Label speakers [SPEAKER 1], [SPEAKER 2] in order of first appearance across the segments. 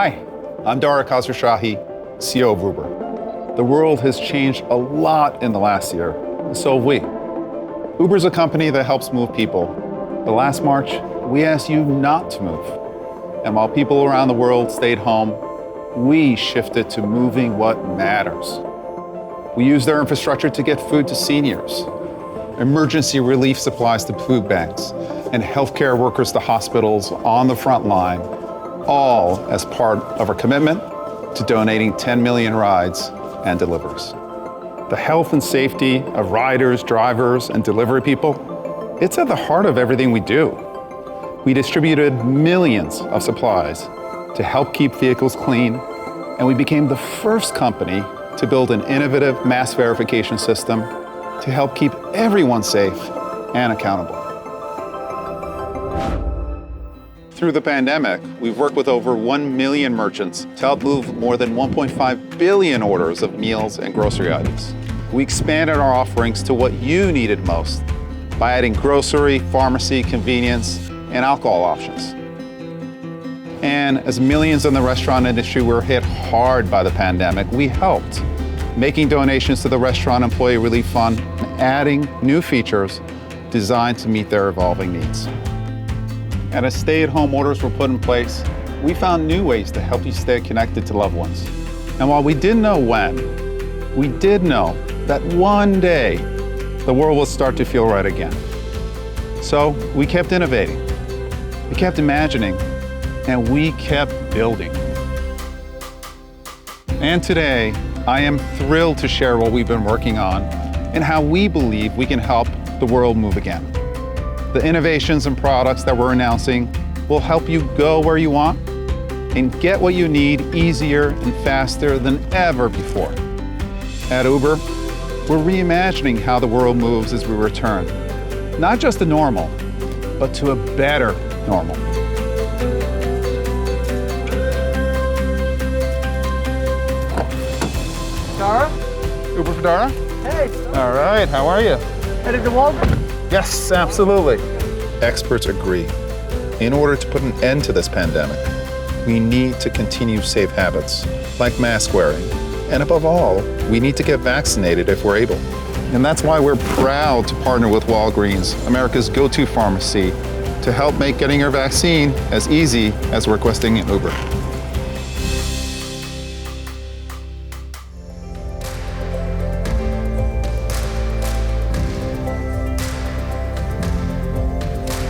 [SPEAKER 1] Hi, I'm Dara Khosrowshahi, CEO of Uber. The world has changed a lot in the last year, and so have we. Uber's a company that helps move people. But last March, we asked you not to move. And while people around the world stayed home, we shifted to moving what matters. We used their infrastructure to get food to seniors, emergency relief supplies to food banks, and healthcare workers to hospitals on the front line, all as part of our commitment to donating 10 million rides and deliveries. The health and safety of riders, drivers, and delivery people, it's at the heart of everything we do. We distributed millions of supplies to help keep vehicles clean, and we became the first company to build an innovative mass verification system to help keep everyone safe and accountable. Through the pandemic, we've worked with over 1 million merchants to help move more than 1.5 billion orders of meals and grocery items. We expanded our offerings to what you needed most by adding grocery, pharmacy, convenience, and alcohol options. And as millions in the restaurant industry were hit hard by the pandemic, we helped, making donations to the Restaurant Employee Relief Fund and adding new features designed to meet their evolving needs. And as stay-at-home orders were put in place, we found new ways to help you stay connected to loved ones. And while we didn't know when, we did know that one day the world would start to feel right again. So we kept innovating, we kept imagining, and we kept building. And today, I am thrilled to share what we've been working on and how we believe we can help the world move again. The innovations and products that we're announcing will help you go where you want and get what you need easier and faster than ever before. At Uber, we're reimagining how the world moves as we return, not just to normal, but to a better normal.
[SPEAKER 2] Dara?
[SPEAKER 1] Uber for Dara?
[SPEAKER 2] Hey.
[SPEAKER 1] All right, how are you?
[SPEAKER 2] Headed to Walgreens?
[SPEAKER 1] Yes, absolutely. Experts agree. In order to put an end to this pandemic, we need to continue safe habits, like mask wearing. And above all, we need to get vaccinated if we're able. And that's why we're proud to partner with Walgreens, America's go-to pharmacy, to help make getting your vaccine as easy as requesting an Uber.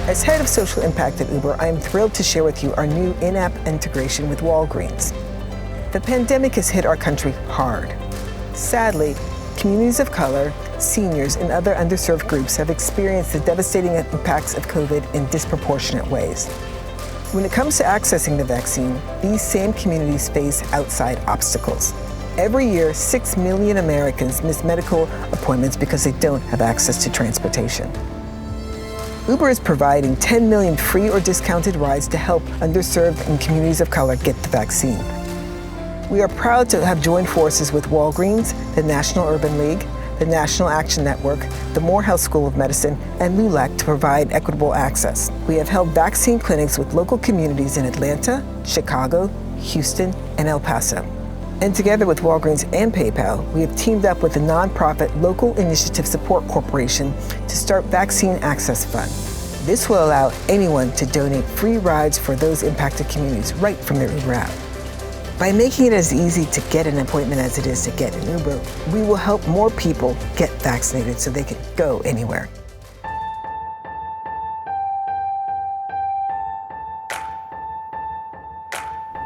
[SPEAKER 2] As head of social impact at Uber, I am thrilled to share with you our new in-app integration with Walgreens. The pandemic has hit our country hard. Sadly, communities of color, seniors, and other underserved groups have experienced the devastating impacts of COVID in disproportionate ways. When it comes to accessing the vaccine, these same communities face outside obstacles. Every year, 6 million Americans miss medical appointments because they don't have access to transportation. Uber is providing 10 million free or discounted rides to help underserved and communities of color get the vaccine. We are proud to have joined forces with Walgreens, the National Urban League, the National Action Network, the Morehouse School of Medicine, and LULAC to provide equitable access. We have held vaccine clinics with local communities in Atlanta, Chicago, Houston, and El Paso. And together with Walgreens and PayPal, we have teamed up with the nonprofit Local Initiative Support Corporation to start Vaccine Access Fund. This will allow anyone to donate free rides for those impacted communities right from their Uber app. By making it as easy to get an appointment as it is to get an Uber, we will help more people get vaccinated so they can go anywhere.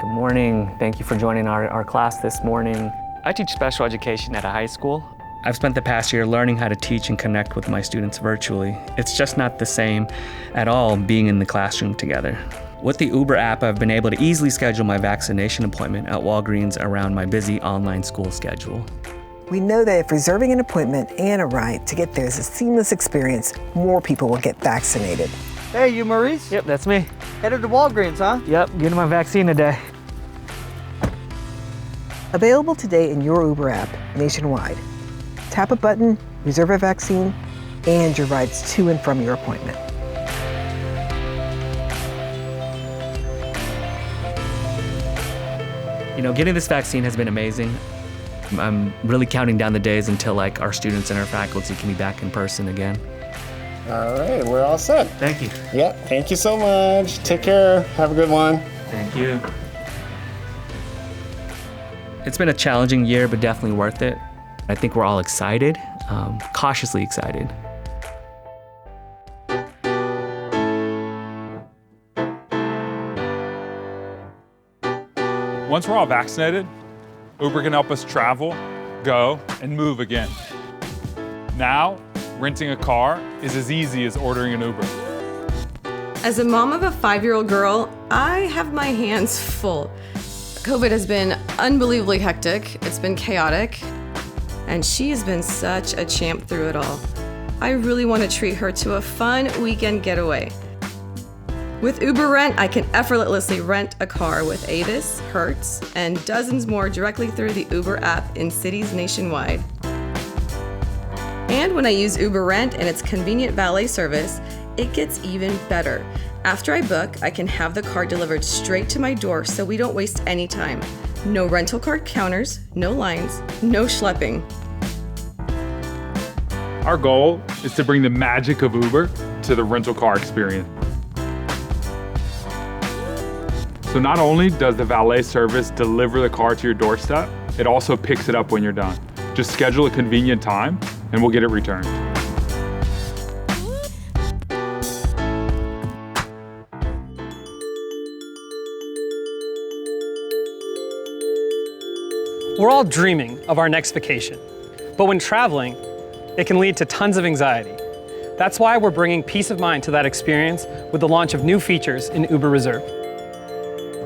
[SPEAKER 3] Good morning. Thank you for joining our class this morning. I teach special education at a high school. I've spent the past year learning how to teach and connect with my students virtually. It's just not the same at all being in the classroom together. With the Uber app, I've been able to easily schedule my vaccination appointment at Walgreens around my busy online school schedule.
[SPEAKER 2] We know that if reserving an appointment and a ride to get there is a seamless experience, more people will get vaccinated.
[SPEAKER 4] Hey, you Maurice?
[SPEAKER 3] Yep, that's me.
[SPEAKER 4] Headed to Walgreens, huh?
[SPEAKER 3] Yep, getting my vaccine today.
[SPEAKER 2] Available today in your Uber app nationwide. Tap a button, reserve a vaccine, and your rides to and from your appointment.
[SPEAKER 3] Getting this vaccine has been amazing. I'm really counting down the days until our students and our faculty can be back in person again.
[SPEAKER 5] All right, we're all set.
[SPEAKER 3] Thank you.
[SPEAKER 5] Yeah, thank you so much. Take care. Have a good one.
[SPEAKER 3] Thank you. It's been a challenging year, but definitely worth it. I think we're all excited, cautiously excited.
[SPEAKER 6] Once we're all vaccinated, Uber can help us travel, go, and move again. Now, renting a car is as easy as ordering an Uber.
[SPEAKER 7] As a mom of a 5-year-old girl, I have my hands full. COVID has been unbelievably hectic, it's been chaotic, and she has been such a champ through it all. I really want to treat her to a fun weekend getaway. With Uber Rent, I can effortlessly rent a car with Avis, Hertz, and dozens more directly through the Uber app in cities nationwide. And when I use Uber Rent and its convenient valet service, it gets even better. After I book, I can have the car delivered straight to my door so we don't waste any time. No rental car counters, no lines, no schlepping.
[SPEAKER 6] Our goal is to bring the magic of Uber to the rental car experience. So not only does the valet service deliver the car to your doorstep, it also picks it up when you're done. Just schedule a convenient time and we'll get it returned.
[SPEAKER 8] We're all dreaming of our next vacation, but when traveling, it can lead to tons of anxiety. That's why we're bringing peace of mind to that experience with the launch of new features in Uber Reserve.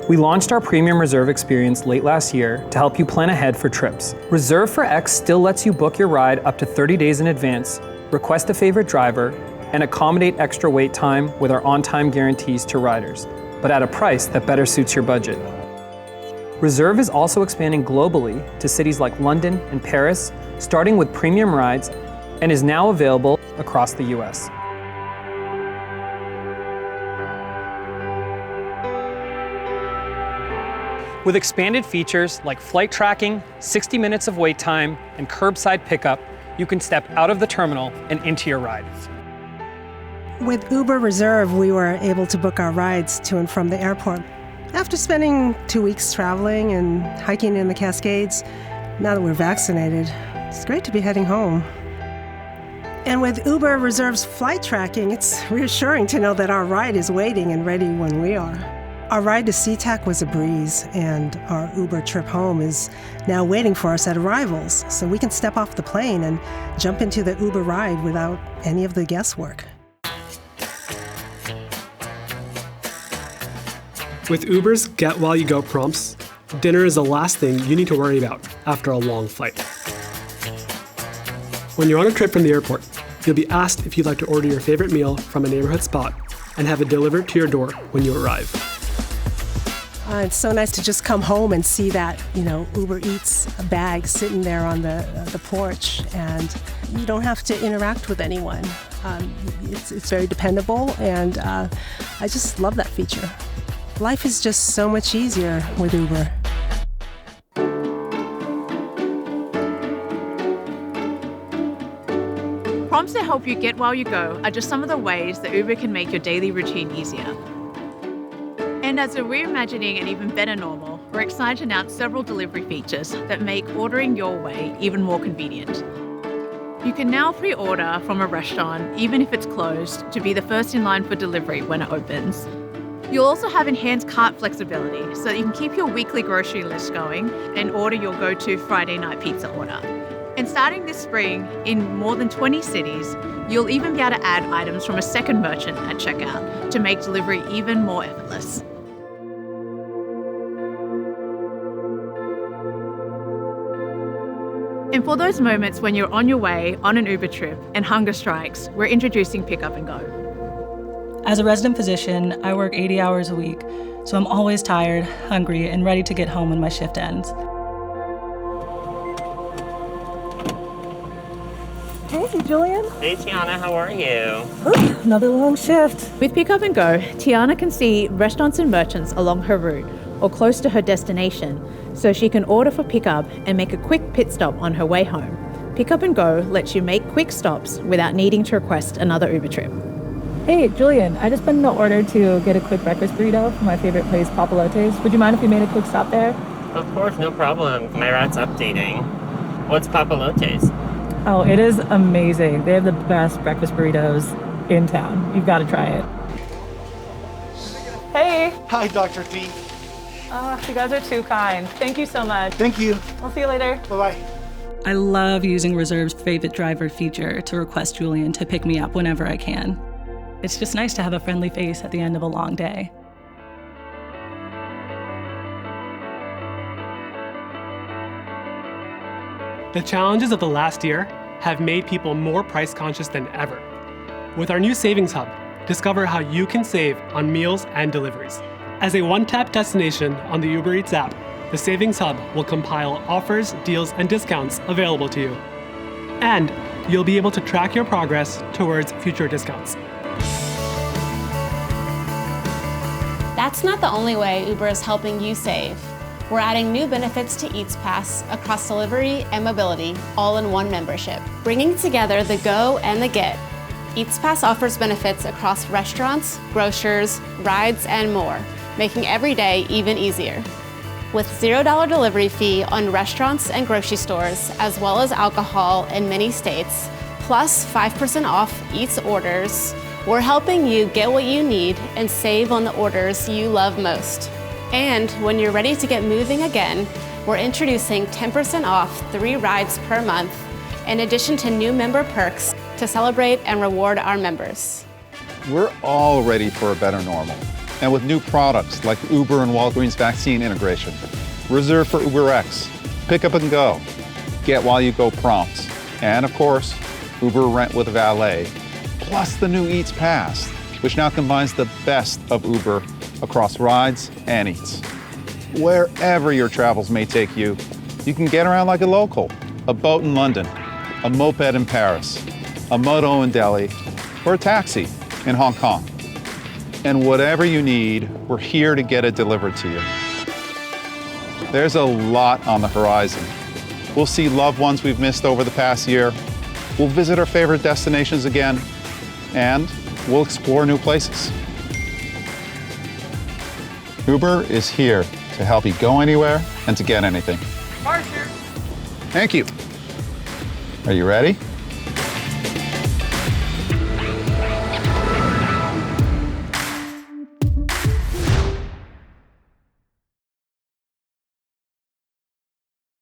[SPEAKER 8] We launched our Premium Reserve experience late last year to help you plan ahead for trips. Reserve for X still lets you book your ride up to 30 days in advance, request a favorite driver, and accommodate extra wait time with our on-time guarantees to riders, but at a price that better suits your budget. Reserve is also expanding globally to cities like London and Paris, starting with premium rides, and is now available across the US. With expanded features like flight tracking, 60 minutes of wait time, and curbside pickup, you can step out of the terminal and into your ride.
[SPEAKER 9] With Uber Reserve, we were able to book our rides to and from the airport. After spending 2 weeks traveling and hiking in the Cascades, now that we're vaccinated, it's great to be heading home. And with Uber Reserve's flight tracking, it's reassuring to know that our ride is waiting and ready when we are. Our ride to SeaTac was a breeze, and our Uber trip home is now waiting for us at arrivals, so we can step off the plane and jump into the Uber ride without any of the guesswork.
[SPEAKER 10] With Uber's Get While You Go prompts, dinner is the last thing you need to worry about after a long flight. When you're on a trip from the airport, you'll be asked if you'd like to order your favorite meal from a neighborhood spot and have it delivered to your door when you arrive.
[SPEAKER 9] It's so nice to just come home and see that, Uber Eats bag sitting there on the porch, and you don't have to interact with anyone. It's very dependable, and I just love that feature. Life is just so much easier with Uber.
[SPEAKER 11] Prompts to help you get while you go are just some of the ways that Uber can make your daily routine easier. And as a reimagining an even better normal, we're excited to announce several delivery features that make ordering your way even more convenient. You can now pre-order from a restaurant, even if it's closed, to be the first in line for delivery when it opens. You'll also have enhanced cart flexibility so that you can keep your weekly grocery list going and order your go-to Friday night pizza order. And starting this spring, in more than 20 cities, you'll even be able to add items from a second merchant at checkout to make delivery even more effortless. And for those moments when you're on your way on an Uber trip and hunger strikes, we're introducing Pick Up and Go.
[SPEAKER 12] As a resident physician, I work 80 hours a week, so I'm always tired, hungry, and ready to get home when my shift ends.
[SPEAKER 9] Hey, Julian.
[SPEAKER 13] Hey, Tiana, how are you?
[SPEAKER 9] Ooh, another long shift.
[SPEAKER 11] With Pick Up and Go, Tiana can see restaurants and merchants along her route or close to her destination,
[SPEAKER 14] so she can order for pickup and make a quick pit stop on her way home. Pickup and Go lets you make quick stops without needing to request another Uber trip.
[SPEAKER 15] Hey, Julian, I just put in the order to get a quick breakfast burrito from my favorite place, Papalotes. Would you mind if we made a quick stop there?
[SPEAKER 13] Of course, no problem. My route's updating. What's Papalotes?
[SPEAKER 15] Oh, it is amazing. They have the best breakfast burritos in town. You've got to try it. Hey.
[SPEAKER 5] Hi, Dr. T.
[SPEAKER 15] Oh, you guys are too kind. Thank you so much.
[SPEAKER 5] Thank you.
[SPEAKER 15] We'll see you later.
[SPEAKER 5] Bye-bye.
[SPEAKER 12] I love using Reserve's favorite driver feature to request Julian to pick me up whenever I can. It's just nice to have a friendly face at the end of a long day.
[SPEAKER 10] The challenges of the last year have made people more price conscious than ever. With our new Savings Hub, discover how you can save on meals and deliveries. As a one-tap destination on the Uber Eats app, the Savings Hub will compile offers, deals, and discounts available to you. And you'll be able to track your progress towards future discounts.
[SPEAKER 16] That's not the only way Uber is helping you save. We're adding new benefits to Eats Pass across delivery and mobility, all in one membership. Bringing together the go and the get, Eats Pass offers benefits across restaurants, grocers, rides, and more, making every day even easier. With $0 delivery fee on restaurants and grocery stores, as well as alcohol in many states, plus 5% off Eats orders, we're helping you get what you need and save on the orders you love most. And when you're ready to get moving again, we're introducing 10% off 3 rides per month, in addition to new member perks to celebrate and reward our members.
[SPEAKER 1] We're all ready for a better normal. And with new products like Uber and Walgreens vaccine integration, Reserve for UberX, Pickup and Go, Get While You Go prompts, and of course, Uber Rent with Valet, plus the new Eats Pass, which now combines the best of Uber across rides and Eats. Wherever your travels may take you, you can get around like a local, a boat in London, a moped in Paris, a moto in Delhi, or a taxi in Hong Kong. And whatever you need, we're here to get it delivered to you. There's a lot on the horizon. We'll see loved ones we've missed over the past year. We'll visit our favorite destinations again, and we'll explore new places. Uber is here to help you go anywhere and to get anything.
[SPEAKER 8] Archer.
[SPEAKER 1] Thank you. Are you ready?